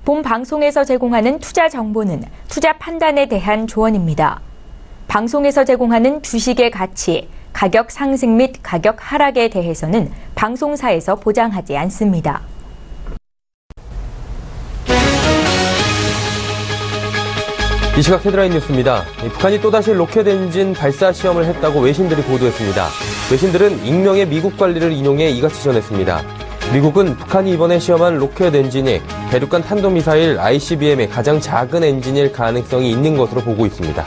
본 방송에서 제공하는 투자 정보는 투자 판단에 대한 조언입니다. 방송에서 제공하는 주식의 가치, 가격 상승 및 가격 하락에 대해서는 방송사에서 보장하지 않습니다. 이 시각 헤드라인 뉴스입니다. 북한이 또다시 로켓 엔진 발사 시험을 했다고 외신들이 보도했습니다. 외신들은 익명의 미국 관리를 인용해 이같이 전했습니다. 미국은 북한이 이번에 시험한 로켓 엔진이 대륙간 탄도미사일 ICBM의 가장 작은 엔진일 가능성이 있는 것으로 보고 있습니다.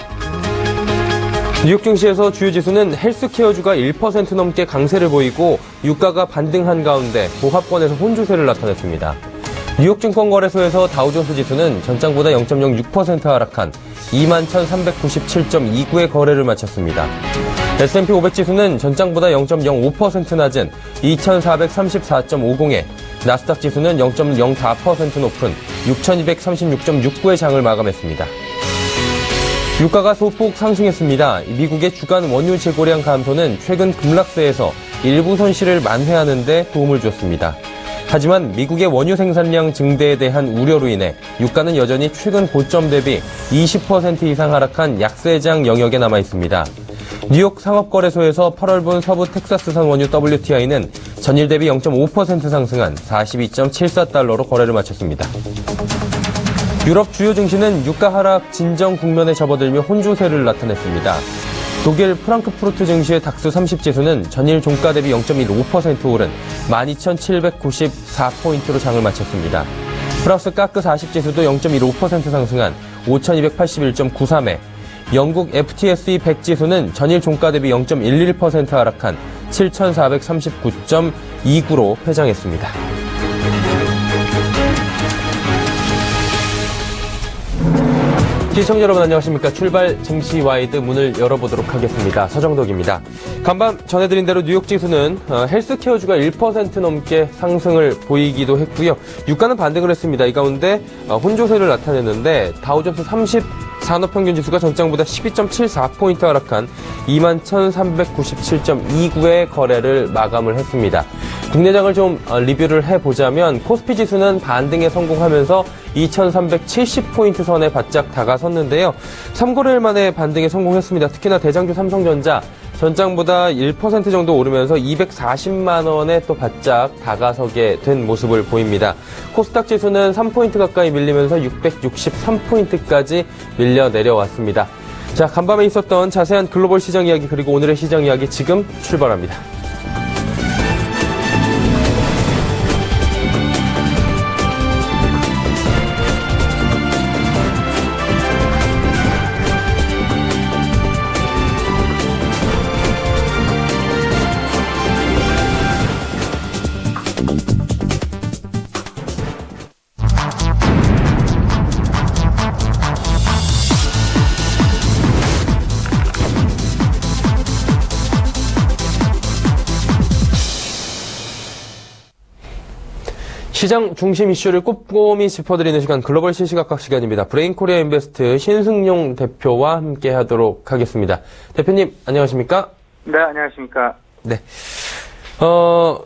뉴욕 증시에서 주요 지수는 헬스케어주가 1% 넘게 강세를 보이고 유가가 반등한 가운데 보합권에서 혼조세를 나타냈습니다. 뉴욕 증권거래소에서 다우존스 지수는 전장보다 0.06% 하락한 21,397.29의 거래를 마쳤습니다. S&P 500 지수는 전장보다 0.05% 낮은 2,434.50에 나스닥 지수는 0.04% 높은 6,236.69의 장을 마감했습니다. 유가가 소폭 상승했습니다. 미국의 주간 원유 재고량 감소는 최근 급락세에서 일부 손실을 만회하는 데 도움을 줬습니다. 하지만 미국의 원유 생산량 증대에 대한 우려로 인해 유가는 여전히 최근 고점 대비 20% 이상 하락한 약세장 영역에 남아 있습니다. 뉴욕 상업거래소에서 8월분 서부 텍사스산 원유 WTI는 전일 대비 0.5% 상승한 42.74달러로 거래를 마쳤습니다. 유럽 주요 증시는 유가 하락 진정 국면에 접어들며 혼조세를 나타냈습니다. 독일 프랑크푸르트 증시의 닥스 30 지수는 전일 종가 대비 0.15% 오른 12,794포인트로 장을 마쳤습니다. 프랑스 까크 40 지수도 0.15% 상승한 5,281.93에 영국 FTSE 100 지수는 전일 종가 대비 0.11% 하락한 7,439.29로 회장했습니다. 시청자 여러분 안녕하십니까. 출발 증시 와이드 문을 열어보도록 하겠습니다. 서정덕입니다. 간밤 전해드린 대로 뉴욕 지수는 헬스케어주가 1% 넘게 상승을 보이기도 했고요. 유가는 반등을 했습니다. 이 가운데 혼조세를 나타냈는데 다우존스 30 산업평균지수가 전장보다 12.74포인트 하락한 21,397.29의 거래를 마감을 했습니다. 국내장을 좀 리뷰를 해보자면 코스피지수는 반등에 성공하면서 2,370포인트 선에 바짝 다가섰는데요. 3거래일 만에 반등에 성공했습니다. 특히나 대장주 삼성전자 전장보다 1% 정도 오르면서 240만 원에 또 바짝 다가서게 된 모습을 보입니다. 코스닥 지수는 3포인트 가까이 밀리면서 663포인트까지 밀려 내려왔습니다. 자, 간밤에 있었던 자세한 글로벌 시장 이야기 그리고 오늘의 시장 이야기 지금 출발합니다. 시장 중심 이슈를 꼼꼼히 짚어드리는 시간 글로벌 시시각각 시간입니다. 브레인코리아 인베스트 신승용 대표와 함께 하도록 하겠습니다. 대표님 안녕하십니까? 네, 안녕하십니까? 네.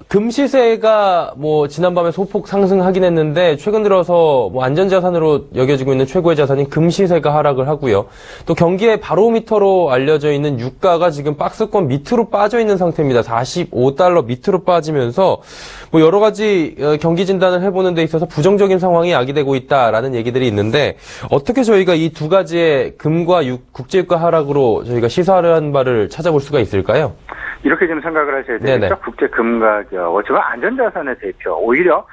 금시세가 지난밤에 소폭 상승하긴 했는데 최근 들어서 안전자산으로 여겨지고 있는 최고의 자산인 금시세가 하락을 하고요. 또 경기의 바로미터로 알려져 있는 유가가 지금 박스권 밑으로 빠져 있는 상태입니다. 45달러 밑으로 빠지면서 여러 가지 경기 진단을 해보는 데 있어서 부정적인 상황이 야기되고 있다라는 얘기들이 있는데 어떻게 저희가 이 두 가지의 금과 국제유가 하락으로 저희가 시사하는 바를 찾아볼 수가 있을까요? 이렇게 좀 생각을 하셔야 되겠죠. 국제 금가격, 어쩌면 안전자산의 대표. 오히려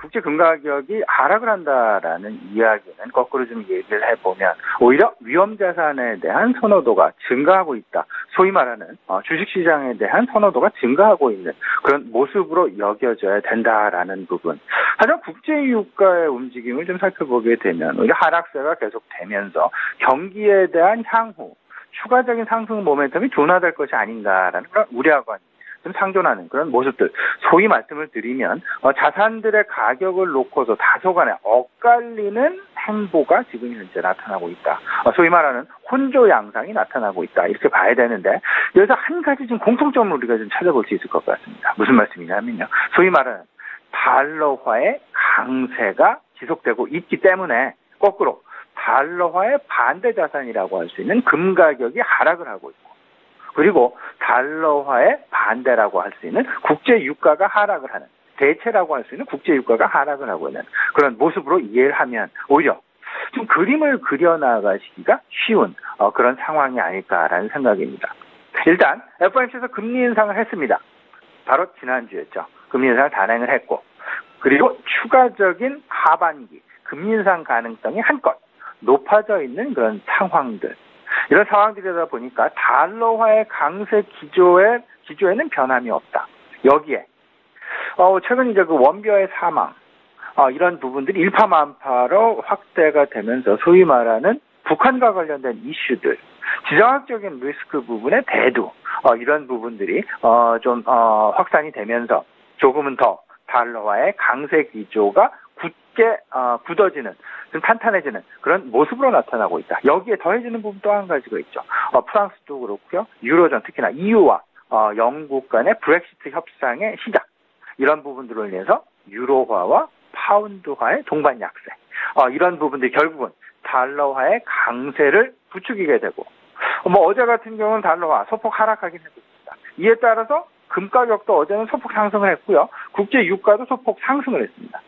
국제 금가격이 하락을 한다라는 이야기는 거꾸로 좀 얘기를 해보면 오히려 위험자산에 대한 선호도가 증가하고 있다. 소위 말하는 주식시장에 대한 선호도가 증가하고 있는 그런 모습으로 여겨져야 된다라는 부분. 하지만 국제유가의 움직임을 좀 살펴보게 되면 오히려 하락세가 계속되면서 경기에 대한 향후 추가적인 상승 모멘텀이 둔화될 것이 아닌가라는 그런 우려가 좀 상존하는 그런 모습들. 소위 말씀을 드리면 자산들의 가격을 놓고서 다소간에 엇갈리는 행보가 지금 현재 나타나고 있다. 소위 말하는 혼조 양상이 나타나고 있다. 이렇게 봐야 되는데 여기서 한 가지 좀 공통점을 우리가 좀 찾아볼 수 있을 것 같습니다. 무슨 말씀이냐면요. 소위 말하는 달러화의 강세가 지속되고 있기 때문에 거꾸로 달러화의 반대 자산이라고 할 수 있는 금 가격이 하락을 하고 있고, 그리고 달러화의 반대라고 할 수 있는 국제 유가가 하락을 하는, 대체라고 할 수 있는 국제 유가가 하락을 하고 있는 그런 모습으로 이해를 하면 오히려 좀 그림을 그려나가시기가 쉬운 그런 상황이 아닐까라는 생각입니다. 일단 FOMC에서 금리 인상을 했습니다. 바로 지난주였죠. 금리 인상을 단행을 했고, 그리고 추가적인 하반기 금리 인상 가능성이 한껏 높아져 있는 그런 상황들, 이런 상황들이다 보니까 달러화의 강세 기조에는 변함이 없다. 여기에 최근 이제 그 원벼의 사망, 이런 부분들이 일파만파로 확대가 되면서 소위 말하는 북한과 관련된 이슈들, 지정학적인 리스크 부분의 대두, 이런 부분들이 좀 확산이 되면서 조금은 더 달러화의 강세 기조가 굳게 굳어지는, 좀 탄탄해지는 그런 모습으로 나타나고 있다. 여기에 더해지는 부분 또 한 가지가 있죠. 프랑스도 그렇고요. 유로존, 특히나 EU와 영국 간의 브렉시트 협상의 시작, 이런 부분들로 인해서 유로화와 파운드화의 동반 약세, 이런 부분들이 결국은 달러화의 강세를 부추기게 되고, 어제 같은 경우는 달러화 소폭 하락하긴 했습니다. 이에 따라서 금 가격도 어제는 소폭 상승을 했고요. 국제 유가도 소폭 상승을 했습니다.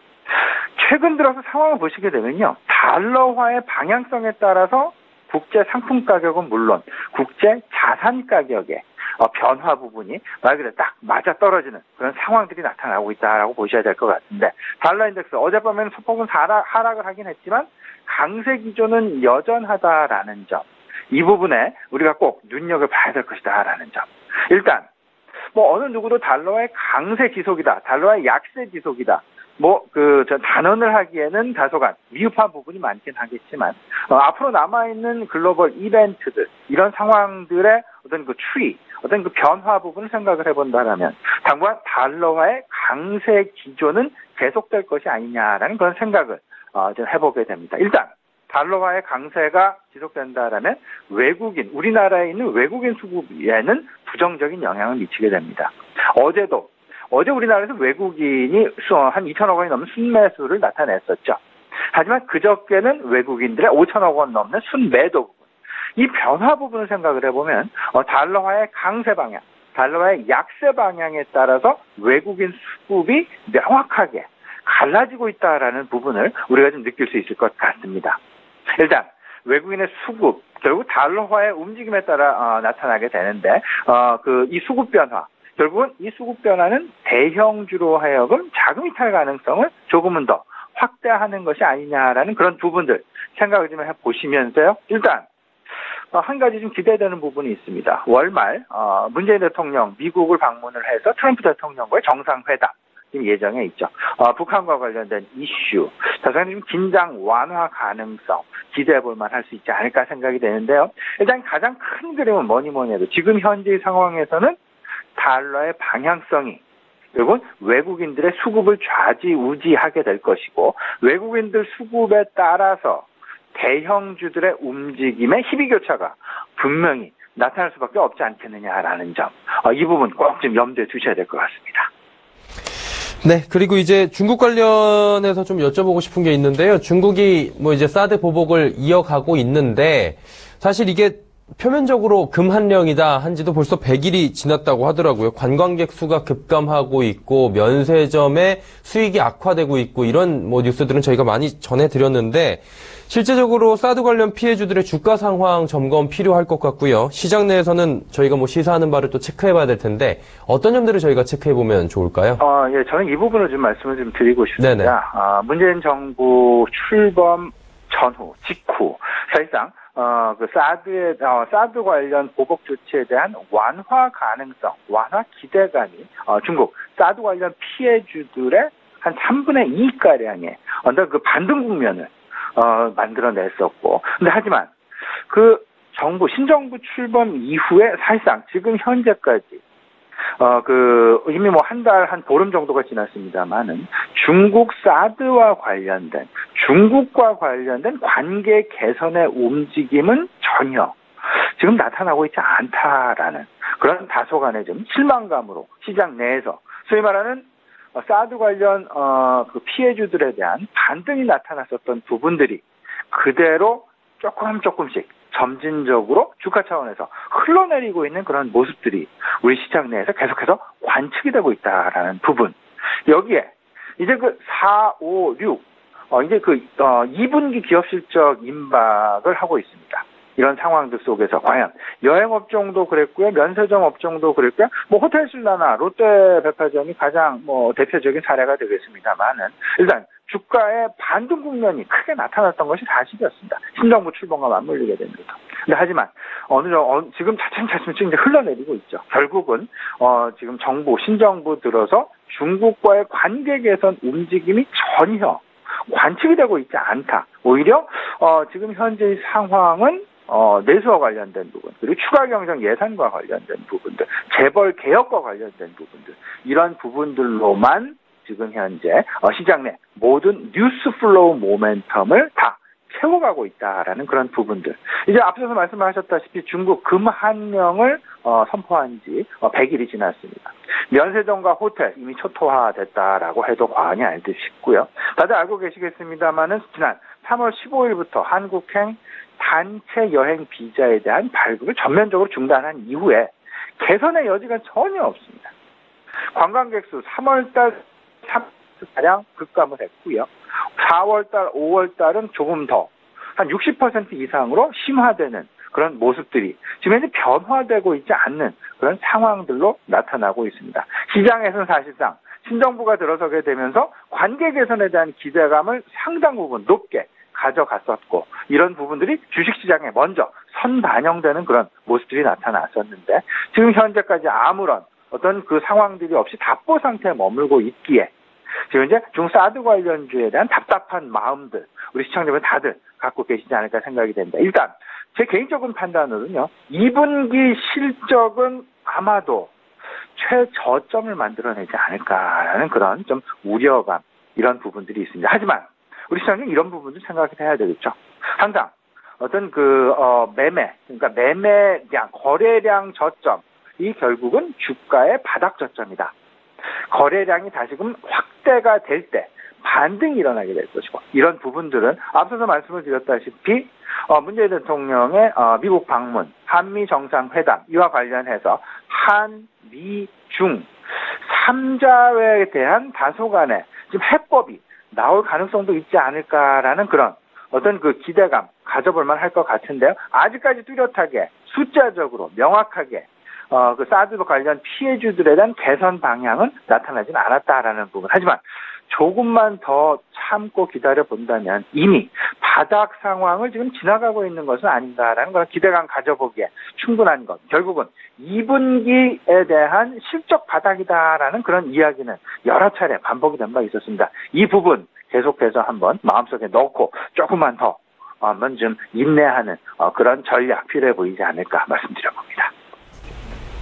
최근 들어서 상황을 보시게 되면요, 달러화의 방향성에 따라서 국제 상품 가격은 물론 국제 자산 가격의 변화 부분이 말 그대로 딱 맞아떨어지는 그런 상황들이 나타나고 있다라고 보셔야 될 것 같은데, 달러 인덱스 어젯밤에는 소폭은 하락을 하긴 했지만 강세 기조는 여전하다라는 점, 이 부분에 우리가 꼭 눈여겨봐야 될 것이다라는 점. 일단 어느 누구도 달러의 강세 지속이다, 달러의 약세 지속이다, 단언을 하기에는 다소간 미흡한 부분이 많긴 하겠지만, 앞으로 남아있는 글로벌 이벤트들, 이런 상황들의 어떤 그 추이, 어떤 그 변화 부분을 생각을 해본다면, 당분간 달러와의 강세 기조는 계속될 것이 아니냐라는 그런 생각을 좀 해보게 됩니다. 일단, 달러와의 강세가 지속된다라면 우리나라에 있는 외국인 수급에는 부정적인 영향을 미치게 됩니다. 어제 우리나라에서 외국인이 한 2천억 원이 넘는 순매수를 나타냈었죠. 하지만 그저께는 외국인들의 5천억 원 넘는 순매도 부분, 이 변화 부분을 생각을 해보면 달러화의 강세 방향, 달러화의 약세 방향에 따라서 외국인 수급이 명확하게 갈라지고 있다라는 부분을 우리가 좀 느낄 수 있을 것 같습니다. 일단 외국인의 수급, 결국 달러화의 움직임에 따라 나타나게 되는데, 이 수급 변화, 결국은 이 수급 변화는 대형주로 하여금 자금 이탈 가능성을 조금은 더 확대하는 것이 아니냐라는 그런 부분들 생각을 좀 해보시면서요. 일단 한 가지 좀 기대되는 부분이 있습니다. 월말 문재인 대통령 미국을 방문을 해서 트럼프 대통령과의 정상회담 지금 예정에 있죠. 북한과 관련된 이슈, 다소간 좀 긴장 완화 가능성 기대해 볼 만할 수 있지 않을까 생각이 되는데요. 일단 가장 큰 그림은 뭐니 해도 지금 현재 상황에서는 달러의 방향성이 결국은 외국인들의 수급을 좌지우지하게 될 것이고, 외국인들 수급에 따라서 대형주들의 움직임의 희비교차가 분명히 나타날 수밖에 없지 않겠느냐라는 점, 이 부분 꼭 좀 염두에 두셔야 될 것 같습니다. 네, 그리고 이제 중국 관련해서 좀 여쭤보고 싶은 게 있는데요. 중국이 이제 사드 보복을 이어가고 있는데, 사실 이게 표면적으로 금한령이다 한지도 벌써 100일이 지났다고 하더라고요. 관광객 수가 급감하고 있고 면세점의 수익이 악화되고 있고 이런 뉴스들은 저희가 많이 전해드렸는데, 실제적으로 사드 관련 피해주들의 주가 상황 점검 필요할 것 같고요. 시장 내에서는 저희가 시사하는 바를 또 체크해봐야 될 텐데 어떤 점들을 저희가 체크해보면 좋을까요? 예, 저는 이 부분을 좀 말씀을 좀 드리고 싶습니다. 문재인 정부 출범 전후, 직후 사실상 사드 관련 보복 조치에 대한 완화 가능성, 완화 기대감이 중국 사드 관련 피해주들의 한 3분의 2가량의 어떤 그 반등 국면을 만들어냈었고, 근데 하지만 신정부 출범 이후에 사실상 지금 현재까지 이미 한 보름 정도가 지났습니다만은 중국과 관련된 관계 개선의 움직임은 전혀 지금 나타나고 있지 않다라는 그런 다소간의 좀 실망감으로 시장 내에서 소위 말하는 사드 관련 그 피해주들에 대한 반등이 나타났었던 부분들이 그대로 조금씩 점진적으로 주가 차원에서 흘러내리고 있는 그런 모습들이 우리 시장 내에서 계속해서 관측이 되고 있다라는 부분. 여기에 이제 그 4, 5, 6 이제 그 2분기 기업 실적 임박을 하고 있습니다. 이런 상황들 속에서 과연 여행업종도 그랬고요, 면세점 업종도 그랬고요, 뭐 호텔신라나 롯데백화점이 가장 뭐 대표적인 사례가 되겠습니다만은 일단 주가의 반등 국면이 크게 나타났던 것이 사실이었습니다. 신정부 출범과 맞물리게 됩니다. 근데 하지만 지금 차츰 이제 흘러내리고 있죠. 결국은 지금 신정부 들어서 중국과의 관계 개선 움직임이 전혀 관측이 되고 있지 않다. 오히려 지금 현재의 상황은 내수와 관련된 부분, 그리고 추가 경정 예산과 관련된 부분들, 재벌 개혁과 관련된 부분들, 이런 부분들로만 지금 현재 시장 내 모든 뉴스 플로우 모멘텀을 다 채워가고 있다라는 그런 부분들. 이제 앞서서 말씀하셨다시피 중국 금한령을 선포한 지 100일이 지났습니다. 면세점과 호텔 이미 초토화됐다라고 해도 과언이 아닐 듯 싶고요. 다들 알고 계시겠습니다만은 지난 3월 15일부터 한국행 단체 여행 비자에 대한 발급을 전면적으로 중단한 이후에 개선의 여지가 전혀 없습니다. 관광객 수 3월달 3가량 급감을 했고요. 4월달, 5월달은 조금 더 한 60% 이상으로 심화되는 그런 모습들이 지금 현재 변화되고 있지 않는 그런 상황들로 나타나고 있습니다. 시장에서는 사실상 신정부가 들어서게 되면서 관계 개선에 대한 기대감을 상당 부분 높게 가져갔었고, 이런 부분들이 주식시장에 먼저 선반영되는 그런 모습들이 나타났었는데, 지금 현재까지 아무런 어떤 그 상황들이 없이 답보 상태에 머물고 있기에 지금 이제 중사드 관련주에 대한 답답한 마음들 우리 시청자분 다들 갖고 계시지 않을까 생각이 됩니다. 일단 제 개인적인 판단으로는요, 2분기 실적은 아마도 최저점을 만들어내지 않을까라는 그런 좀 우려감, 이런 부분들이 있습니다. 하지만 우리 시장님 이런 부분도 생각을 해야 되겠죠. 항상 어떤 매매, 그러니까 매매량, 거래량 저점, 이 결국은 주가의 바닥 저점이다. 거래량이 다시금 확대가 될 때 반등이 일어나게 될 것이고, 이런 부분들은 앞서서 말씀을 드렸다시피 문재인 대통령의 미국 방문, 한미 정상회담 이와 관련해서 한미 중 3자에 대한 다소간의 지금 해법이 나올 가능성도 있지 않을까라는 그런 어떤 그 기대감 가져볼 만할 것 같은데요. 아직까지 뚜렷하게 숫자적으로 명확하게 그 사드 관련 피해주들에 대한 개선 방향은 나타나진 않았다라는 부분. 하지만 조금만 더 참고 기다려 본다면 이미 바닥 상황을 지금 지나가고 있는 것은 아닌가라는 그런 기대감 가져보기에 충분한 것. 결국은 2분기에 대한 실적 바닥이다라는 그런 이야기는 여러 차례 반복이 된 바 있었습니다. 이 부분 계속해서 한번 마음속에 넣고 조금만 더 한번 좀 인내하는 그런 전략 필요해 보이지 않을까 말씀드려봅니다.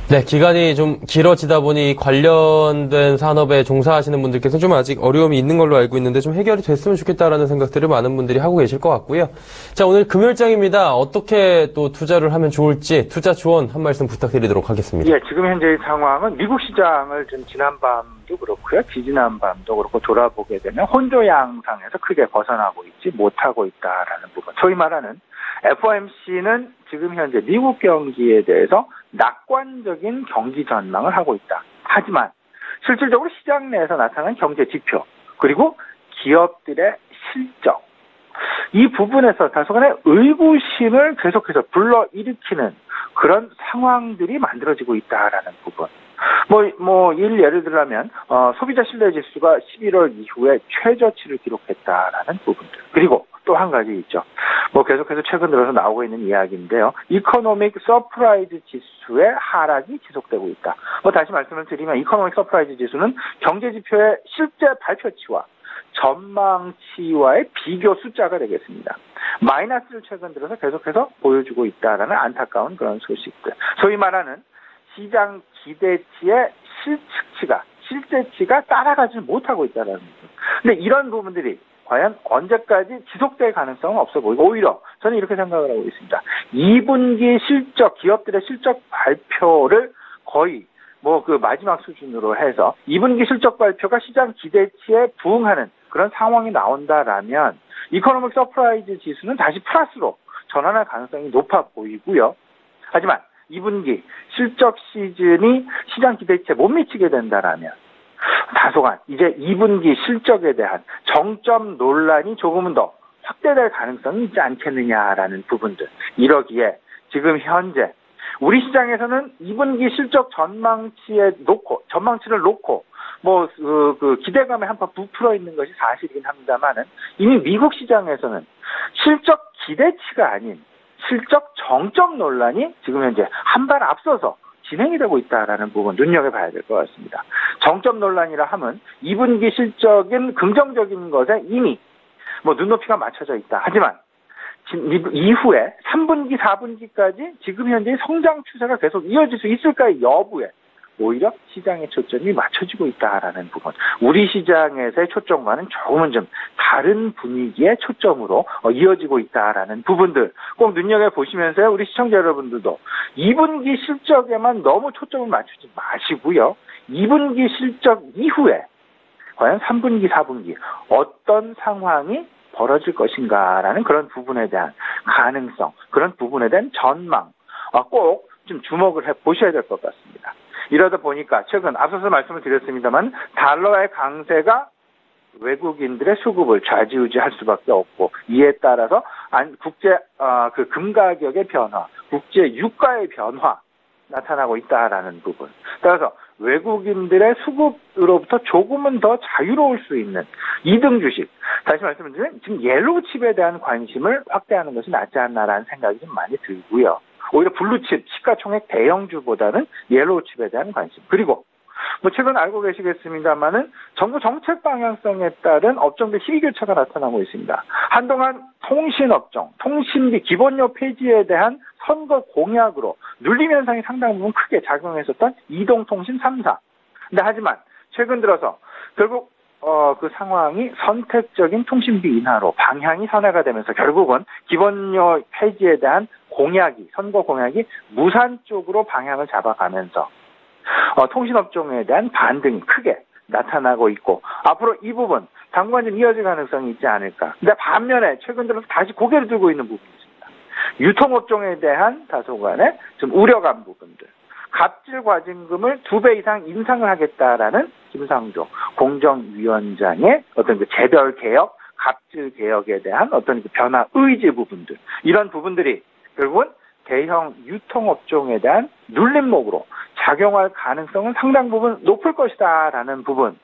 네, 기간이 좀 길어지다 보니 관련된 산업에 종사하시는 분들께서 좀 아직 어려움이 있는 걸로 알고 있는데 좀 해결이 됐으면 좋겠다라는 생각들을 많은 분들이 하고 계실 것 같고요. 자, 오늘 금요일장입니다. 어떻게 또 투자를 하면 좋을지 투자 조언 한 말씀 부탁드리도록 하겠습니다. 예, 지금 현재의 상황은 미국 시장을 좀 지난밤도 그렇고요, 지지난밤도 그렇고 돌아보게 되면 혼조 양상에서 크게 벗어나고 있지 못하고 있다라는 부분. 소위 말하는 FOMC는 지금 현재 미국 경기에 대해서 낙관적인 경기 전망을 하고 있다. 하지만 실질적으로 시장 내에서 나타나는 경제 지표, 그리고 기업들의 실적, 이 부분에서 다소간의 의구심을 계속해서 불러일으키는 그런 상황들이 만들어지고 있다라는 부분. 예를 들자면, 소비자 신뢰 지수가 11월 이후에 최저치를 기록했다라는 부분들. 그리고 또 한 가지 있죠. 계속해서 최근 들어서 나오고 있는 이야기인데요. 이코노믹 서프라이즈 지수의 하락이 지속되고 있다. 다시 말씀을 드리면 이코노믹 서프라이즈 지수는 경제 지표의 실제 발표치와 전망치와의 비교 숫자가 되겠습니다. 마이너스를 최근 들어서 계속해서 보여주고 있다라는 안타까운 그런 소식들. 소위 말하는 시장 기대치의 실제치가 따라가지 못하고 있다는 부분. 근데 이런 부분들이 과연 언제까지 지속될 가능성은 없어 보이고, 오히려 저는 이렇게 생각을 하고 있습니다. 2분기 실적, 기업들의 실적 발표를 거의 뭐 그 마지막 수준으로 해서 2분기 실적 발표가 시장 기대치에 부응하는 그런 상황이 나온다라면 이코노믹 서프라이즈 지수는 다시 플러스로 전환할 가능성이 높아 보이고요. 하지만 2분기 실적 시즌이 시장 기대치에 못 미치게 된다라면 다소간 이제 2분기 실적에 대한 정점 논란이 조금은 더 확대될 가능성이 있지 않겠느냐라는 부분들. 이러기에 지금 현재 우리 시장에서는 2분기 실적 전망치를 놓고 뭐 그 기대감에 한번 부풀어 있는 것이 사실이긴 합니다만은 이미 미국 시장에서는 실적 기대치가 아닌 실적 정점 논란이 지금 현재 한 발 앞서서 진행이 되고 있다라는 부분 눈여겨봐야 될 것 같습니다. 정점 논란이라 하면 2분기 실적인 긍정적인 것에 이미 뭐 눈높이가 맞춰져 있다. 하지만 이후에 3분기, 4분기까지 지금 현재의 성장 추세가 계속 이어질 수 있을까의 여부에 오히려 시장의 초점이 맞춰지고 있다라는 부분. 우리 시장에서의 초점과는 조금은 좀 다른 분위기의 초점으로 이어지고 있다라는 부분들 꼭 눈여겨보시면서요. 우리 시청자 여러분들도 2분기 실적에만 너무 초점을 맞추지 마시고요. 2분기 실적 이후에 과연 3분기, 4분기 어떤 상황이 벌어질 것인가라는 그런 부분에 대한 가능성, 그런 부분에 대한 전망 꼭 좀 주목을 해보셔야 될 것 같습니다. 이러다 보니까 최근 앞서서 말씀을 드렸습니다만 달러의 강세가 외국인들의 수급을 좌지우지할 수밖에 없고 이에 따라서 국제 그 금 가격의 변화, 국제 유가의 변화 나타나고 있다라는 부분. 따라서 외국인들의 수급으로부터 조금은 더 자유로울 수 있는 2등 주식. 다시 말씀드리면 지금 옐로우 칩에 대한 관심을 확대하는 것이 낫지 않나라는 생각이 좀 많이 들고요. 오히려 블루칩, 시가총액 대형주보다는 옐로우 칩에 대한 관심. 그리고 뭐 최근 알고 계시겠습니다만은 정부 정책 방향성에 따른 업종들 희귀 교차가 나타나고 있습니다. 한동안 통신업종, 통신비 기본료 폐지에 대한 선거 공약으로 눌림 현상이 상당 부분 크게 작용했었던 이동통신 3사. 근데 하지만 최근 들어서 결국 그 상황이 선택적인 통신비 인하로 방향이 선회가 되면서 결국은 기본료 폐지에 대한 선거 공약이 무산 쪽으로 방향을 잡아가면서 통신업종에 대한 반등이 크게 나타나고 있고 앞으로 이 부분 당분간 좀 이어질 가능성이 있지 않을까. 근데 반면에 최근 들어서 다시 고개를 들고 있는 부분이 있습니다. 유통업종에 대한 다소간의 좀 우려감 부분들. 갑질 과징금을 2배 이상 인상을 하겠다라는 김상조 공정위원장의 어떤 그 재벌 개혁, 갑질 개혁에 대한 어떤 그 변화 의지 부분들. 이런 부분들이 결국은 대형 유통업종에 대한 눌림목으로 작용할 가능성은 상당 부분 높을 것이다라는 부분.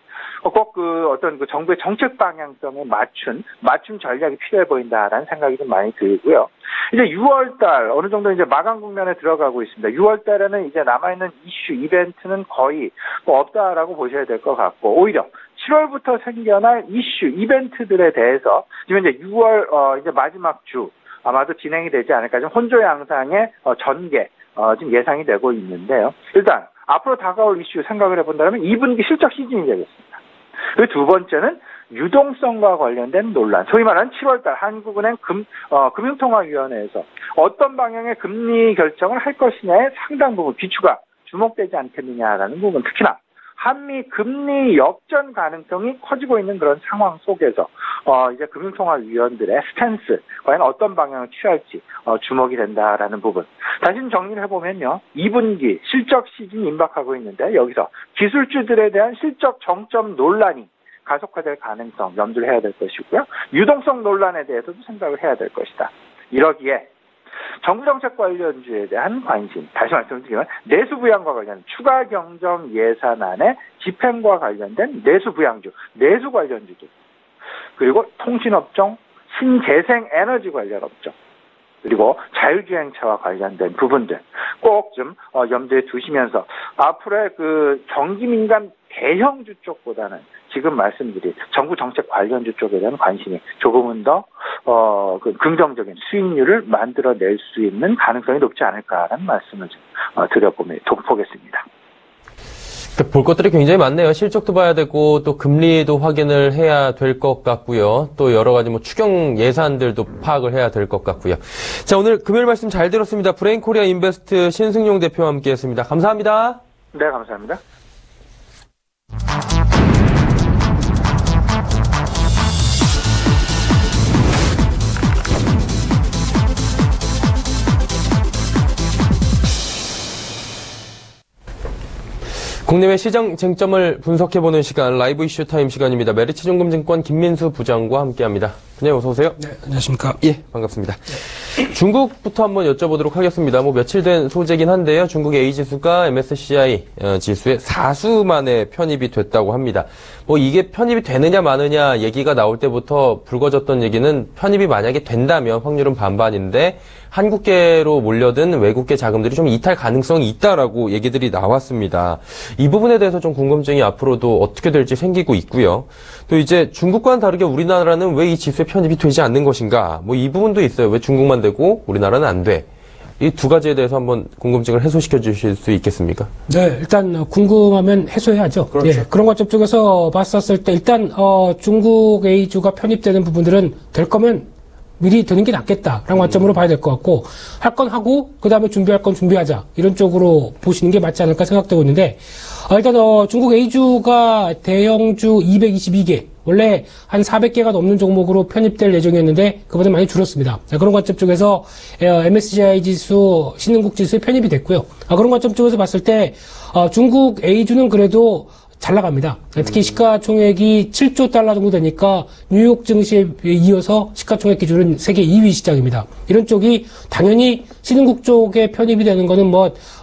꼭 그 어떤 그 정부의 정책 방향성에 맞춤 전략이 필요해 보인다라는 생각이 좀 많이 들고요. 이제 6월달 어느 정도 이제 마감 국면에 들어가고 있습니다. 6월달에는 이제 남아있는 이슈 이벤트는 거의 없다라고 보셔야 될 것 같고 오히려 7월부터 생겨날 이슈 이벤트들에 대해서 지금 이제 6월 이제 마지막 주 아마도 진행이 되지 않을까 좀 혼조 양상의 전개 지금 예상이 되고 있는데요. 일단 앞으로 다가올 이슈 생각을 해본다면 2분기 실적 시즌이 되겠습니다. 그리고 두 번째는 유동성과 관련된 논란. 소위 말하는 7월달 한국은행 금융통화위원회에서 어떤 방향의 금리 결정을 할 것이냐에 상당 부분 비추가 주목되지 않겠느냐라는 부분. 특히나 한미 금리 역전 가능성이 커지고 있는 그런 상황 속에서 이제 금융통화위원들의 스탠스 과연 어떤 방향을 취할지 주목이 된다라는 부분. 다시 정리를 해보면요. 2분기 실적 시즌이 임박하고 있는데 여기서 기술주들에 대한 실적 정점 논란이 가속화될 가능성 염두를 해야 될 것이고요. 유동성 논란에 대해서도 생각을 해야 될 것이다. 이러기에 정부정책 관련주에 대한 관심, 다시 말씀드리면 내수부양과 관련 추가 경정 예산안의 집행과 관련된 내수부양주, 내수 관련주들, 그리고 통신업종, 신재생 에너지 관련 업종, 그리고 자율주행차와 관련된 부분들 꼭 좀 염두에 두시면서 앞으로의 그 경기민감 대형주 쪽보다는 지금 말씀드린 정부 정책 관련주 쪽에 대한 관심이 조금은 더 그 긍정적인 수익률을 만들어낼 수 있는 가능성이 높지 않을까라는 말씀을 좀 드려보겠습니다. 볼 것들이 굉장히 많네요. 실적도 봐야 되고 또 금리도 확인을 해야 될 것 같고요. 또 여러 가지 뭐 추경 예산들도 파악을 해야 될 것 같고요. 자, 오늘 금요일 말씀 잘 들었습니다. 브레인코리아 인베스트 신승용 대표와 함께했습니다. 감사합니다. 네, 감사합니다. 국내외 시장 쟁점을 분석해보는 시간, 라이브 이슈 타임 시간입니다. 메리츠증권증권 김민수 부장과 함께합니다. 네, 어서 오세요. 네, 안녕하십니까. 예, 반갑습니다. 중국부터 한번 여쭤보도록 하겠습니다. 며칠 된 소재긴 한데요. 중국 A지수가 MSCI 지수에 4수 만에 편입이 됐다고 합니다. 이게 편입이 되느냐 마느냐 얘기가 나올 때부터 불거졌던 얘기는 편입이 만약에 된다면 확률은 반반인데 한국계로 몰려든 외국계 자금들이 좀 이탈 가능성이 있다라고 얘기들이 나왔습니다. 이 부분에 대해서 좀 궁금증이 앞으로도 어떻게 될지 생기고 있고요. 또 이제 중국과는 다르게 우리나라는 왜 이 지수에 편입이 되지 않는 것인가? 이 부분도 있어요. 왜 중국만 되고 우리나라는 안 돼? 이 두 가지에 대해서 한번 궁금증을 해소시켜 주실 수 있겠습니까? 네, 일단 궁금하면 해소해야죠. 그렇죠. 예, 그런 것 쪽에서 봤었을 때 일단 중국 A주가 편입되는 부분들은 될 거면 미리 되는 게 낫겠다라는 관점으로 봐야 될 것 같고, 할 건 하고 그다음에 준비할 건 준비하자, 이런 쪽으로 보시는 게 맞지 않을까 생각되고 있는데, 일단 중국 A주가 대형주 222개, 원래 한 400개가 넘는 종목으로 편입될 예정이었는데 그보다 많이 줄었습니다. 그런 관점 쪽에서 MSCI 지수, 신흥국 지수에 편입이 됐고요. 그런 관점 쪽에서 봤을 때 중국 A주는 그래도 잘 나갑니다. 특히 시가총액이 7조 달러 정도 되니까 뉴욕 증시에 이어서 시가총액 기준은 세계 2위 시장입니다. 이런 쪽이 당연히 신흥국 쪽에 편입이 되는 거는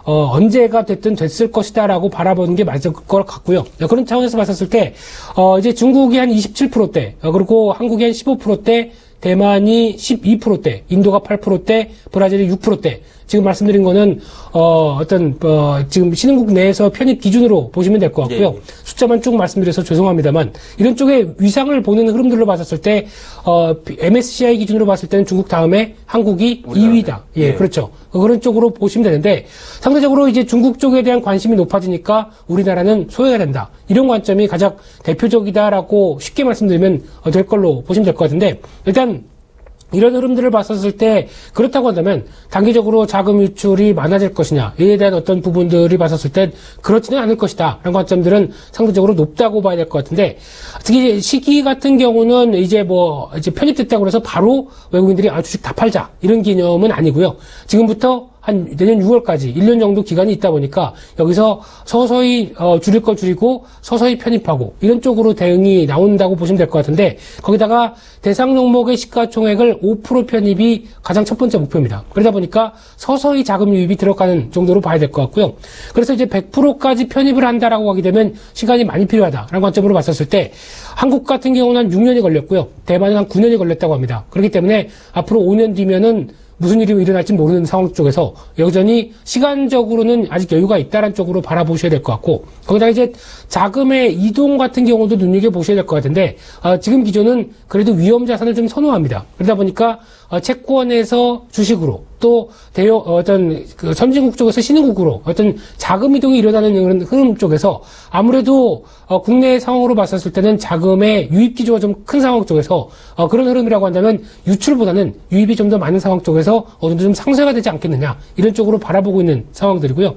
언제가 됐든 됐을 것이다라고 바라보는 게 맞을 것 같고요. 그런 차원에서 봤었을 때, 이제 중국이 한 27%대, 그리고 한국이 한 15%대, 대만이 12%대, 인도가 8%대, 브라질이 6%대. 지금 말씀드린 거는 지금 신흥국 내에서 편입 기준으로 보시면 될 것 같고요. 예. 숫자만 쭉 말씀드려서 죄송합니다만, 이런 쪽에 위상을 보는 흐름들로 봤었을 때 MSCI 기준으로 봤을 때는 중국 다음에 한국이 2위다. 예, 그렇죠. 그런 쪽으로 보시면 되는데, 상대적으로 이제 중국 쪽에 대한 관심이 높아지니까 우리나라는 소외가 된다. 이런 관점이 가장 대표적이다라고 쉽게 말씀드리면 될 걸로 보시면 될 것 같은데, 일단 이런 흐름들을 봤었을 때 그렇다고 한다면 단기적으로 자금 유출이 많아질 것이냐, 이에 대한 어떤 부분들이 봤었을 때 그렇지는 않을 것이다 라는 관점들은 상대적으로 높다고 봐야 될 것 같은데, 특히 시기 같은 경우는 이제 편입됐다고 해서 바로 외국인들이 주식 다 팔자, 이런 개념은 아니고요. 지금부터 한 내년 6월까지 1년 정도 기간이 있다 보니까 여기서 서서히 줄일 거 줄이고 서서히 편입하고 이런 쪽으로 대응이 나온다고 보시면 될 것 같은데, 거기다가 대상 종목의 시가총액을 5% 편입이 가장 첫 번째 목표입니다. 그러다 보니까 서서히 자금 유입이 들어가는 정도로 봐야 될 것 같고요. 그래서 이제 100%까지 편입을 한다라고 하게 되면 시간이 많이 필요하다라는 관점으로 봤었을 때, 한국 같은 경우는 한 6년이 걸렸고요. 대만은 한 9년이 걸렸다고 합니다. 그렇기 때문에 앞으로 5년 뒤면은 무슨 일이 일어날지 모르는 상황 쪽에서 여전히 시간적으로는 아직 여유가 있다는 쪽으로 바라보셔야 될 것 같고, 거기다 이제 자금의 이동 같은 경우도 눈여겨보셔야 될 것 같은데, 지금 기존은 그래도 위험 자산을 좀 선호합니다. 그러다 보니까 채권에서 주식으로, 또 선진국 쪽에서 신흥국으로 어떤 자금 이동이 일어나는 그런 흐름 쪽에서 아무래도 국내 상황으로 봤었을 때는 자금의 유입 기조가 좀 큰 상황 쪽에서 그런 흐름이라고 한다면 유출보다는 유입이 좀 더 많은 상황 쪽에서 어느 정도 좀 상쇄가 되지 않겠느냐, 이런 쪽으로 바라보고 있는 상황들이고요.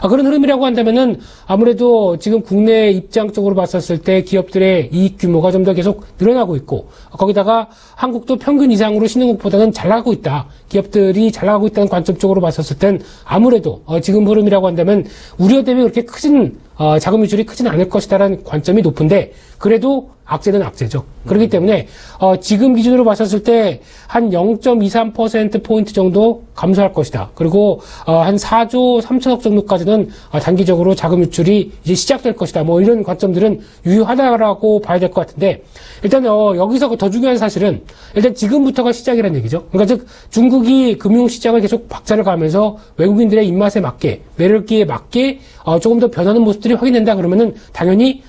그런 흐름이라고 한다면은 아무래도 지금 국내 입장 쪽으로 봤었을 때 기업들의 이익 규모가 좀 더 계속 늘어나고 있고, 거기다가 한국도 평균 이상으로 신흥국보다는 잘 나가고 있다, 기업들이 잘 나가고 있다는 관점 쪽으로 봤었을 땐 아무래도 지금 흐름이라고 한다면 우려 대비 그렇게 자금 유출이 크지는 않을 것이다라는 관점이 높은데, 그래도 악재는 악재죠. 그렇기 때문에 지금 기준으로 봤었을 때 한 0.23%포인트 정도 감소할 것이다. 그리고 한 4조 3천억 정도까지는 단기적으로 자금 유출이 이제 시작될 것이다. 이런 관점들은 유효하다라고 봐야 될 것 같은데, 일단 여기서 더 중요한 사실은 일단 지금부터가 시작이라는 얘기죠. 그러니까 즉 중국이 금융시장을 계속 박차를 가면서 외국인들의 입맛에 맞게, 매력기에 맞게 조금 더 변하는 모습들이 확인된다 그러면은 당연히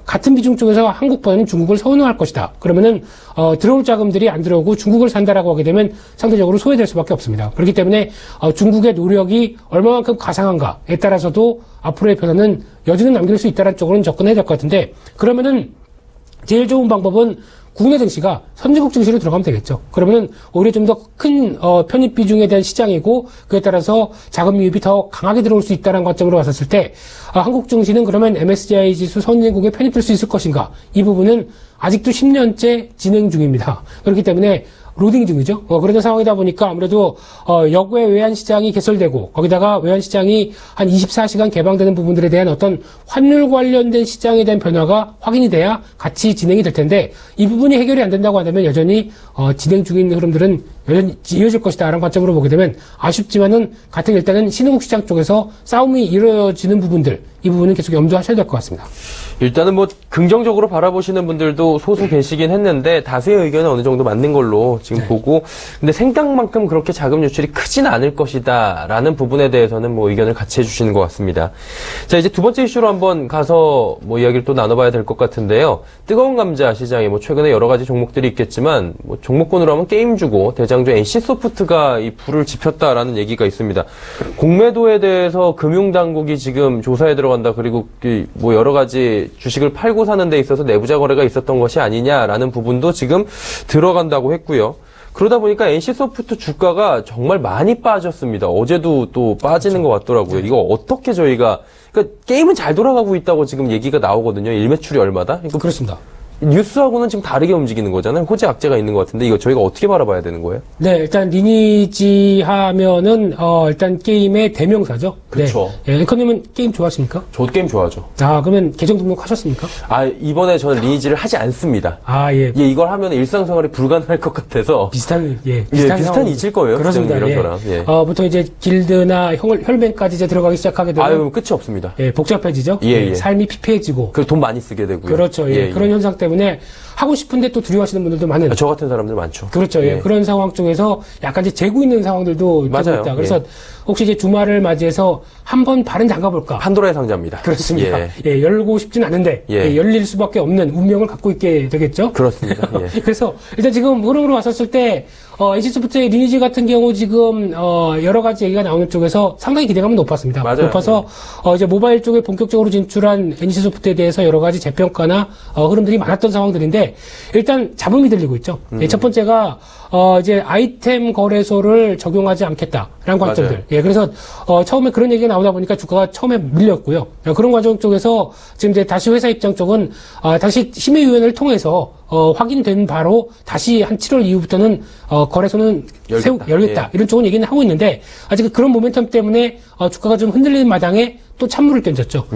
같은 비중 쪽에서 한국보다는 중국을 선호할 것이다. 그러면은 들어올 자금들이 안 들어오고 중국을 산다라고 하게 되면 상대적으로 소외될 수밖에 없습니다. 그렇기 때문에 중국의 노력이 얼마만큼 가상한가에 따라서도 앞으로의 변화는 여지는 남길 수 있다는 쪽으로는 접근해야 될 것 같은데, 그러면은 제일 좋은 방법은 국내 증시가 선진국 증시로 들어가면 되겠죠. 그러면은 오히려 좀 더 큰 편입 비중에 대한 시장이고 그에 따라서 자금 유입이 더 강하게 들어올 수 있다는 관점으로 봤었을 때 한국 증시는 그러면 MSCI 지수 선진국에 편입될 수 있을 것인가? 이 부분은 아직도 10년째 진행 중입니다. 그렇기 때문에 로딩 중이죠. 그런 상황이다 보니까 아무래도 역외 외환 시장이 개설되고 거기다가 외환 시장이 한 24시간 개방되는 부분들에 대한 어떤 환율 관련된 시장에 대한 변화가 확인이 돼야 같이 진행이 될 텐데 이 부분이 해결이 안 된다고 한다면 여전히 진행 중인 흐름들은 여전히 이어질 것이다라는 관점으로 보게 되면 아쉽지만은 같은 일단은 신흥국 시장 쪽에서 싸움이 이루어지는 부분들 이 부분은 계속 염두하셔야 될 것 같습니다. 일단은 뭐 긍정적으로 바라보시는 분들도 소수 계시긴 했는데 다수의 의견은 어느 정도 맞는 걸로 지금 보고 근데 생각만큼 그렇게 자금 유출이 크진 않을 것이다라는 부분에 대해서는 뭐 의견을 같이 해주시는 것 같습니다. 자 이제 두 번째 이슈로 한번 가서 뭐 이야기를 또 나눠봐야 될 것 같은데요. 뜨거운 감자 시장에 뭐 최근에 여러 가지 종목들이 있겠지만 뭐 종목군으로 하면 게임주고 대장주 NC소프트가 이 불을 지폈다라는 얘기가 있습니다. 공매도에 대해서 금융당국이 지금 조사에 들어간다 그리고 뭐 여러 가지 주식을 팔고 사는 데 있어서 내부자 거래가 있었던 것이 아니냐라는 부분도 지금 들어간다고 했고요. 그러다 보니까 NC소프트 주가가 정말 많이 빠졌습니다. 어제도 또 빠지는 것 같더라고요. 이거 어떻게 저희가 그러니까 게임은 잘 돌아가고 있다고 지금 얘기가 나오거든요. 일매출이 얼마다? 그러니까 그렇습니다. 뉴스하고는 지금 다르게 움직이는 거잖아요. 호재 악재가 있는 것 같은데 이거 저희가 어떻게 바라봐야 되는 거예요? 네, 일단 리니지 하면은 일단 게임의 대명사죠. 그렇죠. 네. 예, 앵커님은 게임 좋아하십니까? 저도 게임 좋아하죠. 그러면 계정 등록하셨습니까? 이번에 저는 리니지를 하지 않습니다. 예. 이걸 하면 일상생활이 불가능할 것 같아서 비슷한 비슷한 이질 거예요. 그렇습니다. 이런 예. 보통 이제 길드나 혈맹까지 이제 들어가기 시작하게 되면 끝이 없습니다. 예, 복잡해지죠. 예. 삶이 피폐해지고. 그리고 돈 많이 쓰게 되고요. 그렇죠. 그런 현상 때문에 하고 싶은데 또 두려워하시는 분들도 많은. 저 같은 사람들 많죠. 그렇죠. 그런 상황 쪽에서 약간 이제 재고 있는 상황들도 맞아요. 있다. 그래서 혹시 이제 주말을 맞이해서 한번 발은 담가볼까? 판도라의 상자입니다. 그렇습니다. 열고 싶진 않은데 열릴 수밖에 없는 운명을 갖고 있게 되겠죠. 그렇습니다. 그래서 일단 지금 흐름으로 왔었을 때 NC소프트의 리니지 같은 경우 지금 여러 가지 얘기가 나오는 쪽에서 상당히 기대감은 높았습니다. 맞아요. 높아서 이제 모바일 쪽에 본격적으로 진출한 NC소프트에 대해서 여러 가지 재평가나 흐름들이 많았던 상황들인데 일단 잡음이 들리고 있죠. 첫 번째가 이제 아이템 거래소를 적용하지 않겠다라는 관점들. 그래서 처음에 그런 얘기가 나오다 보니까 주가가 처음에 밀렸고요. 그런 과정 쪽에서 지금 이제 다시 회사 입장 쪽은 다시 심의위원회를 통해서 확인된 바로 다시 한 7월 이후부터는 거래소는 열겠다. 이런 쪽은 얘기는 하고 있는데 아직 그런 모멘텀 때문에 주가가 좀 흔들리는 마당에 또 찬물을 던졌죠.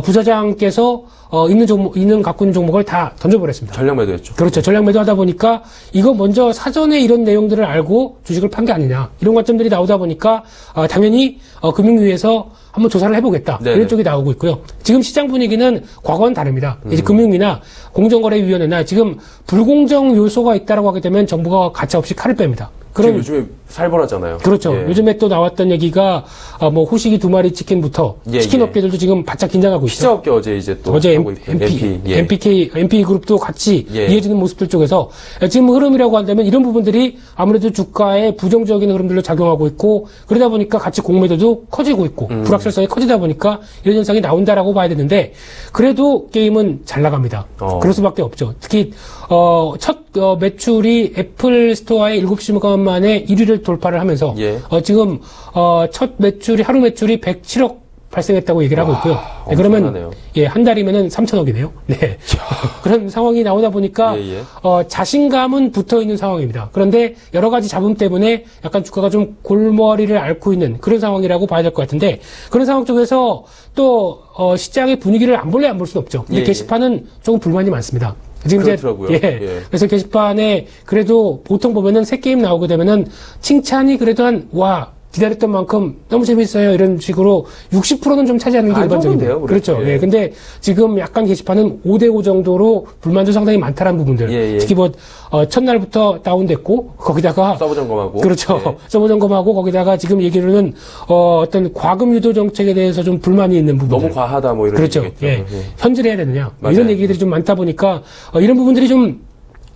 부사장께서 갖고 있는 종목을 다 던져버렸습니다. 전략 매도했죠. 그렇죠. 전략 매도하다 보니까 이거 먼저 사전에 이런 내용들을 알고 주식을 판 게 아니냐. 이런 관점들이 나오다 보니까 당연히 금융위에서 한번 조사를 해보겠다. 네네. 이런 쪽이 나오고 있고요. 지금 시장 분위기는 과거와는 다릅니다. 이제 금융위나 공정거래위원회나 지금 불공정 요소가 있다라고 하게 되면 정부가 가차없이 칼을 뺍니다. 지금 요즘에 살벌하잖아요. 그렇죠. 요즘에 또 나왔던 얘기가 뭐 후식이 2마리 치킨부터 치킨 업계들도 지금 바짝 긴장하고 있죠. 피자 업계 어제 이제 또 하고 있고 MP 그룹도 같이 이어지는 모습들 쪽에서 지금 흐름이라고 한다면 이런 부분들이 아무래도 주가에 부정적인 흐름들로 작용하고 있고 그러다 보니까 같이 공매도도 커지고 있고 불확실성이 커지다 보니까 이런 현상이 나온다라고 봐야 되는데 그래도 게임은 잘 나갑니다. 그럴 수밖에 없죠. 특히 첫 매출이 애플 스토어의 7시간 만에 1위를 돌파를 하면서 지금 첫 매출이 하루 매출이 107억 발생했다고 얘기를 하고 있고요. 그러면 한 달이면은 3천억이네요. 네. 그런 상황이 나오다 보니까 자신감은 붙어 있는 상황입니다. 그런데 여러 가지 잡음 때문에 약간 주가가 좀 골머리를 앓고 있는 그런 상황이라고 봐야 될 것 같은데 그런 상황 쪽에서 또 시장의 분위기를 안 볼래 안 볼 수는 없죠. 근데 게시판은 조금 불만이 많습니다. 지금 그렇더라고요. 그래서 게시판에 그래도 보통 보면은 새 게임 나오게 되면은 칭찬이 그래도 기다렸던 만큼 너무 재밌어요. 이런 식으로 60%는 좀 차지하는 게 일반적인데요. 그렇죠. 근데 지금 약간 게시판은 5대5 정도로 불만도 상당히 많다라는 부분들. 특히 첫날부터 다운됐고, 거기다가. 서버 점검하고. 그렇죠. 서버 점검하고, 거기다가 지금 얘기로는, 어떤 과금 유도 정책에 대해서 좀 불만이 있는 부분. 너무 과하다, 뭐 이런. 그렇죠. 현질해야 되느냐. 이런 얘기들이 좀 많다 보니까, 이런 부분들이 좀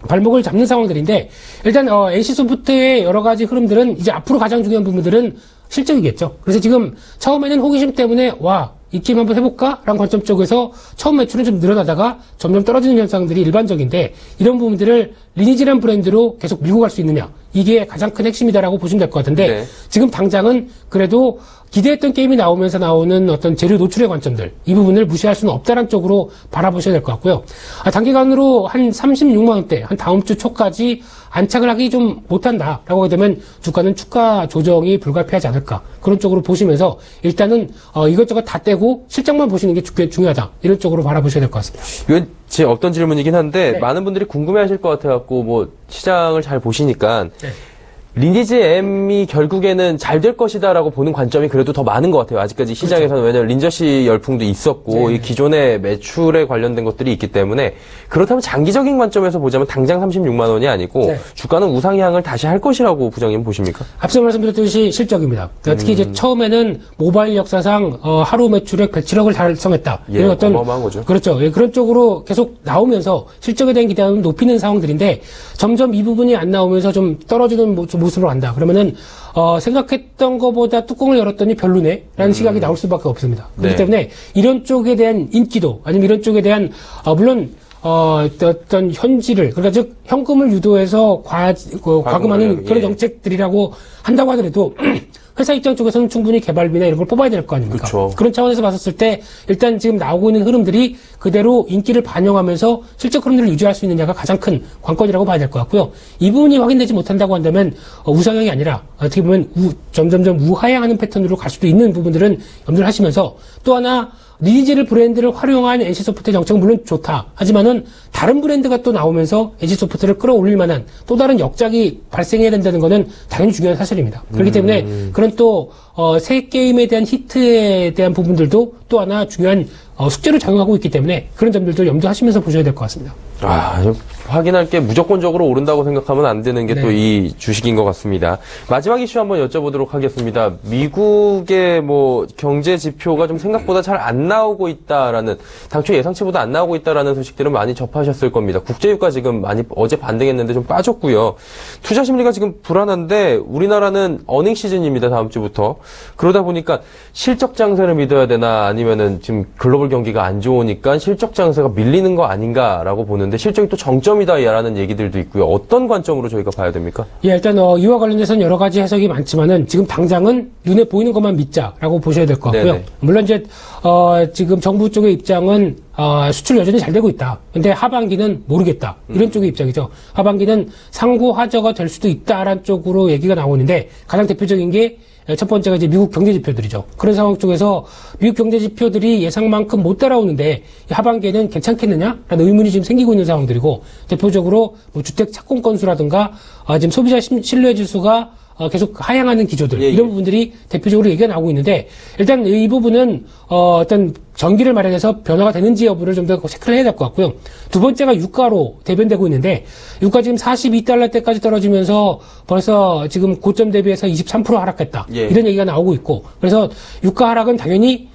발목을 잡는 상황들인데 일단 NC소프트의 여러 가지 흐름들은 이제 앞으로 가장 중요한 부분들은 실적이겠죠. 그래서 지금 처음에는 호기심 때문에 입김 한번 해볼까? 라는 관점 쪽에서 처음 매출은 좀 늘어나다가 점점 떨어지는 현상들이 일반적인데 이런 부분들을 리니지란 브랜드로 계속 밀고 갈 수 있느냐. 이게 가장 큰 핵심이다라고 보시면 될 것 같은데 네. 지금 당장은 그래도 기대했던 게임이 나오면서 나오는 어떤 재료 노출의 관점들 이 부분을 무시할 수는 없다는 쪽으로 바라보셔야 될 것 같고요. 단기간으로 한 36만 원대 한 다음 주 초까지 안착을 하기 좀 못한다라고 하게 되면 주가는 추가 조정이 불가피하지 않을까 그런 쪽으로 보시면서 일단은 이것저것 다 떼고 실적만 보시는 게 중요하다 이런 쪽으로 바라보셔야 될 것 같습니다. 이건 제 없던 질문이긴 한데 네. 많은 분들이 궁금해하실 것 같아갖고 뭐 시장을 잘 보시니까. 네. 리니지 M이 결국에는 잘 될 것이다라고 보는 관점이 그래도 더 많은 것 같아요. 아직까지 시장에서는. 그렇죠. 왜냐하면 린저시 열풍도 있었고 네. 이 기존의 매출에 관련된 것들이 있기 때문에 그렇다면 장기적인 관점에서 보자면 당장 36만 원이 아니고 네. 주가는 우상향을 다시 할 것이라고 부장님 보십니까? 앞서 말씀드렸듯이 실적입니다. 특히 이제 처음에는 모바일 역사상 하루 매출액 107억을 달성했다. 예, 이런 어떤 어마어마한 거죠. 그렇죠. 예, 그런 쪽으로 계속 나오면서 실적에 대한 기대감을 높이는 상황들인데 점점 이 부분이 안 나오면서 좀 떨어지는 모습으로 간다. 그러면은 생각했던 것보다 뚜껑을 열었더니 별로네라는 시각이 나올 수밖에 없습니다. 그렇기 네. 때문에 이런 쪽에 대한 인기도 아니면 이런 쪽에 대한 물론 어떤 현지를 그러니까 즉 현금을 유도해서 과금하는 그런 정책들이라고 한다고 하더라도 회사 입장 쪽에서는 충분히 개발비나 이런 걸 뽑아야 될 거 아닙니까? 그렇죠. 그런 차원에서 봤을 때 일단 지금 나오고 있는 흐름들이 그대로 인기를 반영하면서 실적 흐름들을 유지할 수 있느냐가 가장 큰 관건이라고 봐야 될 것 같고요. 이 부분이 확인되지 못한다고 한다면 우상향이 아니라 어떻게 보면 점점점 우하향하는 패턴으로 갈 수도 있는 부분들은 염두를 하시면서 또 하나 리니지를 브랜드를 활용한 NC소프트의 정책은 물론 좋다. 하지만은 다른 브랜드가 또 나오면서 NC소프트를 끌어올릴 만한 또 다른 역작이 발생해야 된다는 것은 당연히 중요한 사실입니다. 그렇기 때문에 그런 또 새 게임에 대한 히트에 대한 부분들도 또 하나 중요한 숙제로 작용하고 있기 때문에 그런 점들도 염두하시면서 보셔야 될 것 같습니다. 확인할 게 무조건적으로 오른다고 생각하면 안 되는 게 또 이 주식인 것 같습니다. 마지막 이슈 한번 여쭤보도록 하겠습니다. 미국의 경제 지표가 좀 생각보다 잘 안 나오고 있다라는, 당초 예상치보다 안 나오고 있다라는 소식들은 많이 접하셨을 겁니다. 국제유가 지금 많이 어제 반등했는데 좀 빠졌고요. 투자 심리가 지금 불안한데 우리나라는 어닝 시즌입니다. 다음 주부터. 그러다 보니까 실적 장세를 믿어야 되나 아니면은 지금 글로벌 경기가 안 좋으니까 실적 장세가 밀리는 거 아닌가라고 보는데 실적이 또 정점이다라는 얘기들도 있고요. 어떤 관점으로 저희가 봐야 됩니까? 예, 일단 이와 관련해서는 여러 가지 해석이 많지만은 지금 당장은 눈에 보이는 것만 믿자라고 보셔야 될 것 같고요. 네네. 물론 이제 지금 정부 쪽의 입장은 수출 여전히 잘 되고 있다. 근데 하반기는 모르겠다. 이런 쪽의 입장이죠. 하반기는 상고 하저가 될 수도 있다라는 쪽으로 얘기가 나오고 있는데 가장 대표적인 게 첫 번째가 이제 미국 경제 지표들이죠. 그런 상황 쪽에서 미국 경제 지표들이 예상만큼 못 따라오는데 하반기에는 괜찮겠느냐라는 의문이 지금 생기고 있는 상황들이고 대표적으로 주택 착공 건수라든가 지금 소비자 신뢰 지수가 계속 하향하는 기조들 이런 부분들이 대표적으로 얘기가 나오고 있는데 일단 이 부분은 어떤 전기를 마련해서 변화가 되는지 여부를 좀 더 체크를 해야 될 것 같고요. 두 번째가 유가로 대변되고 있는데 유가 지금 42달러대까지 떨어지면서 벌써 지금 고점 대비해서 23% 하락했다. 이런 얘기가 나오고 있고 그래서 유가 하락은 당연히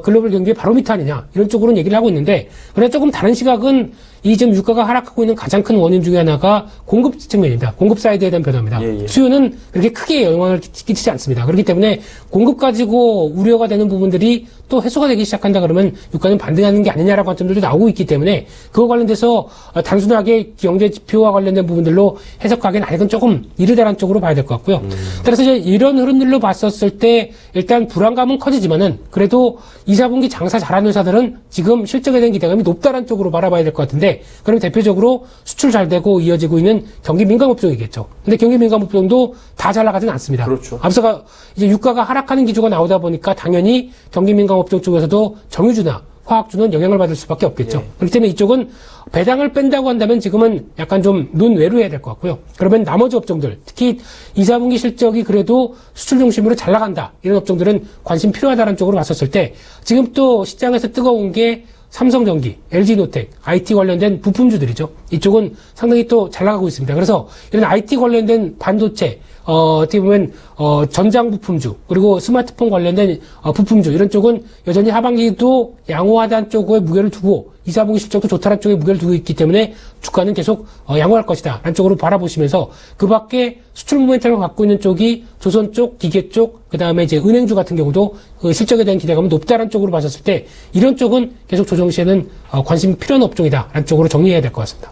글로벌 경기의 바로미터 아니냐 이런 쪽으로는 얘기를 하고 있는데 그래서 조금 다른 시각은 이 지금 유가가 하락하고 있는 가장 큰 원인 중에 하나가 공급 측면입니다. 공급 사이드에 대한 변화입니다. 수요는 그렇게 크게 영향을 끼치지 않습니다. 그렇기 때문에 공급 가지고 우려가 되는 부분들이 또 해소가 되기 시작한다 그러면 유가는 반등하는 게 아니냐라는 관점들도 나오고 있기 때문에 그거 관련돼서 단순하게 경제 지표와 관련된 부분들로 해석하기는 아직은 조금 이르다란 쪽으로 봐야 될 것 같고요. 따라서 이제 이런 흐름들로 봤었을 때 일단 불안감은 커지지만은 그래도 2, 4분기 장사 잘하는 회사들은 지금 실적에 대한 기대감이 높다는 쪽으로 바라봐야 될 것 같은데 그럼 대표적으로 수출 잘 되고 이어지고 있는 경기 민감 업종이겠죠. 근데 경기 민감 업종도 다 잘 나가지는 않습니다. 그렇죠. 앞서가 이제 유가가 하락하는 기조가 나오다 보니까 당연히 경기 민감 업종 쪽에서도 정유주나 화학주는 영향을 받을 수밖에 없겠죠. 그렇기 때문에 이쪽은 배당을 뺀다고 한다면 지금은 약간 좀 논외로 해야 될 것 같고요. 그러면 나머지 업종들, 특히 2, 4분기 실적이 그래도 수출 중심으로 잘 나간다. 이런 업종들은 관심 필요하다는 쪽으로 봤었을 때 지금 또 시장에서 뜨거운 게 삼성전기, LG노텍, IT 관련된 부품주들이죠. 이쪽은 상당히 또 잘 나가고 있습니다. 그래서 이런 IT 관련된 반도체, 어떻게 보면 전장 부품주 그리고 스마트폰 관련된 부품주 이런 쪽은 여전히 하반기도 양호하다는 쪽에 무게를 두고 2, 4분기 실적도 좋다는 쪽에 무게를 두고 있기 때문에 주가는 계속 양호할 것이다 라는 쪽으로 바라보시면서 그 밖에 수출 모멘텀을 갖고 있는 쪽이 조선 쪽, 기계 쪽, 그다음에 이제 은행주 같은 경우도 그 실적에 대한 기대감은 높다라는 쪽으로 봤었을 때 이런 쪽은 계속 조정 시에는 관심이 필요한 업종이다라는 쪽으로 정리해야 될 것 같습니다.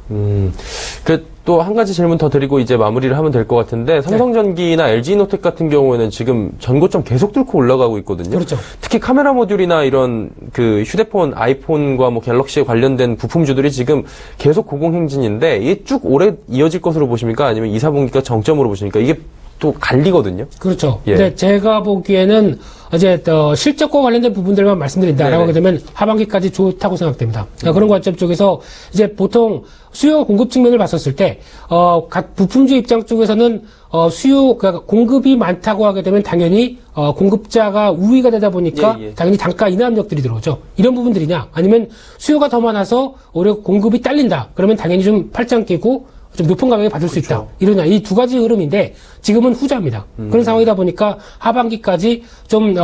또 한 가지 질문 더 드리고 이제 마무리를 하면 될 것 같은데 삼성전기나 LG이노텍 같은 경우에는 지금 전고점 계속 뚫고 올라가고 있거든요. 그렇죠. 특히 카메라 모듈이나 이런 그 휴대폰, 아이폰과 뭐 갤럭시에 관련된 부품주들이 지금 계속 고공행진인데 이게 쭉 오래 이어질 것으로 보십니까? 아니면 2, 4분기가 정점으로 보십니까? 이게 또 갈리거든요. 그렇죠. 예. 근데 제가 보기에는 이제 실적과 관련된 부분들만 말씀드린다라고 하게 되면 하반기까지 좋다고 생각됩니다. 그런 관점 쪽에서 이제 보통 수요 공급 측면을 봤었을 때 각 부품주 입장 쪽에서는 그러니까 공급이 많다고 하게 되면 당연히 공급자가 우위가 되다 보니까 당연히 단가 인하 압력들이 들어오죠. 이런 부분들이냐 아니면 수요가 더 많아서 오히려 공급이 딸린다. 그러면 당연히 좀 팔짱 끼고 좀 높은 가격에 받을 수 있다. 이러냐. 이 두 가지 흐름인데 지금은 후자입니다. 그런 상황이다 보니까 하반기까지 좀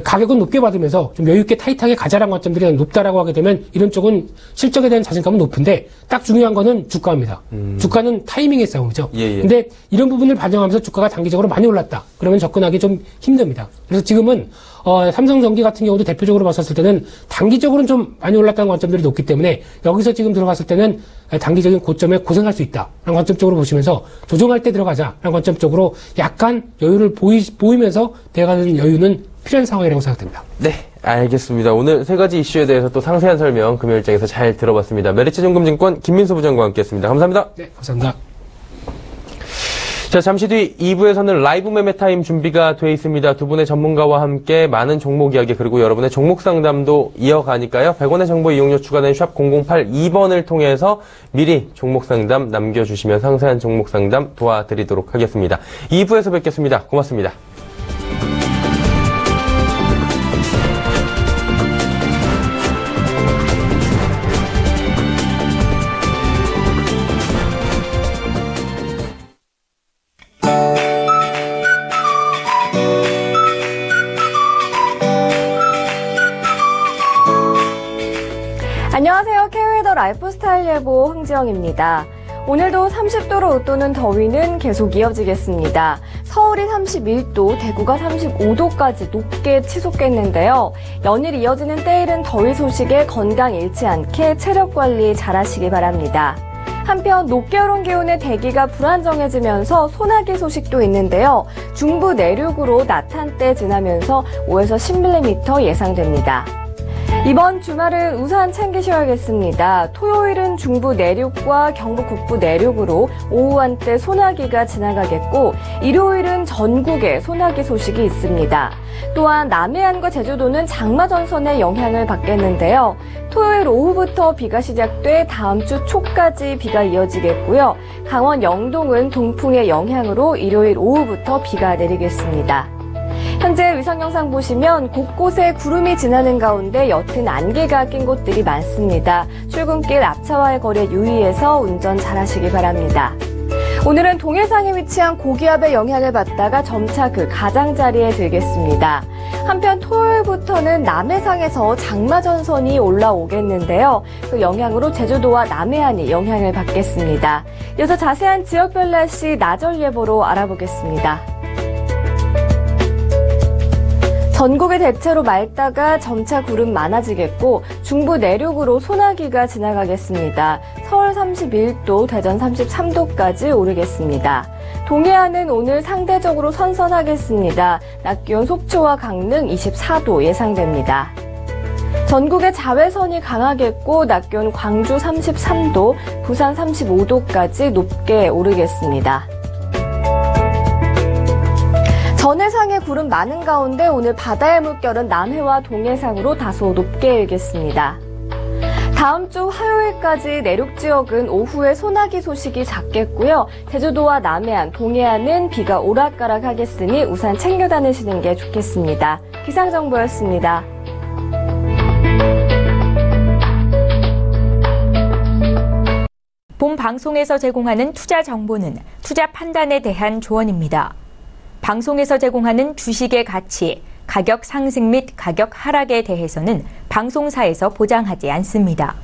가격은 높게 받으면서 좀 여유 있게 타이트하게 가자라는 관점들이 높다라고 하게 되면 이런 쪽은 실적에 대한 자신감은 높은데 딱 중요한 거는 주가입니다. 주가는 타이밍의 싸움이죠. 근데 이런 부분을 반영하면서 주가가 단기적으로 많이 올랐다. 그러면 접근하기 좀 힘듭니다. 그래서 지금은 삼성전기 같은 경우도 대표적으로 봤었을 때는 단기적으로는 좀 많이 올랐다는 관점들이 높기 때문에 여기서 지금 들어갔을 때는 단기적인 고점에 고생할 수 있다라는 관점적으로 보시면서 조정할 때 들어가자라는 관점적으로 약간 여유를 보이면서 돼가는 여유는 필요한 상황이라고 생각됩니다. 네, 알겠습니다. 오늘 세 가지 이슈에 대해서 또 상세한 설명 금요일장에서 잘 들어봤습니다. 메리츠증권증권 김민수 부장과 함께했습니다. 감사합니다. 네, 감사합니다. 자, 잠시 뒤 2부에서는 라이브 매매 타임 준비가 돼 있습니다. 두 분의 전문가와 함께 많은 종목 이야기 그리고 여러분의 종목 상담도 이어가니까요. 100원의 정보 이용료 추가된 샵 0082번을 통해서 미리 종목 상담 남겨주시면 상세한 종목 상담 도와드리도록 하겠습니다. 2부에서 뵙겠습니다. 고맙습니다. 안녕하세요. K웨더 라이프스타일 예보 황지영입니다. 오늘도 30도로 웃도는 더위는 계속 이어지겠습니다. 서울이 31도, 대구가 35도까지 높게 치솟겠는데요. 연일 이어지는 때이른 더위 소식에 건강 잃지 않게 체력 관리 잘하시기 바랍니다. 한편 높게 오른 기온의 대기가 불안정해지면서 소나기 소식도 있는데요. 중부 내륙으로 낮 한때 지나면서 5에서 10mm 예상됩니다. 이번 주말은 우산 챙기셔야겠습니다. 토요일은 중부 내륙과 경북 북부 내륙으로 오후 한때 소나기가 지나가겠고 일요일은 전국에 소나기 소식이 있습니다. 또한 남해안과 제주도는 장마전선의 영향을 받겠는데요. 토요일 오후부터 비가 시작돼 다음 주 초까지 비가 이어지겠고요. 강원 영동은 동풍의 영향으로 일요일 오후부터 비가 내리겠습니다. 현재 위성 영상 보시면 곳곳에 구름이 지나는 가운데 옅은 안개가 낀 곳들이 많습니다. 출근길 앞차와의 거리에 유의해서 운전 잘하시기 바랍니다. 오늘은 동해상에 위치한 고기압의 영향을 받다가 점차 그 가장자리에 들겠습니다. 한편 토요일부터는 남해상에서 장마전선이 올라오겠는데요. 그 영향으로 제주도와 남해안이 영향을 받겠습니다. 이어서 자세한 지역별 날씨 나절 예보로 알아보겠습니다. 전국에 대체로 맑다가 점차 구름 많아지겠고 중부 내륙으로 소나기가 지나가겠습니다. 서울 31도, 대전 33도까지 오르겠습니다. 동해안은 오늘 상대적으로 선선하겠습니다. 낮 기온 속초와 강릉 24도 예상됩니다. 전국에 자외선이 강하겠고 낮 기온 광주 33도, 부산 35도까지 높게 오르겠습니다. 전해상에 구름 많은 가운데 오늘 바다의 물결은 남해와 동해상으로 다소 높게 일겠습니다. 다음 주 화요일까지 내륙 지역은 오후에 소나기 소식이 작겠고요. 제주도와 남해안, 동해안은 비가 오락가락하겠으니 우산 챙겨 다니시는 게 좋겠습니다. 기상정보였습니다. 본 방송에서 제공하는 투자 정보는 투자 판단에 대한 조언입니다. 방송에서 제공하는 주식의 가치, 가격 상승 및 가격 하락에 대해서는 방송사에서 보장하지 않습니다.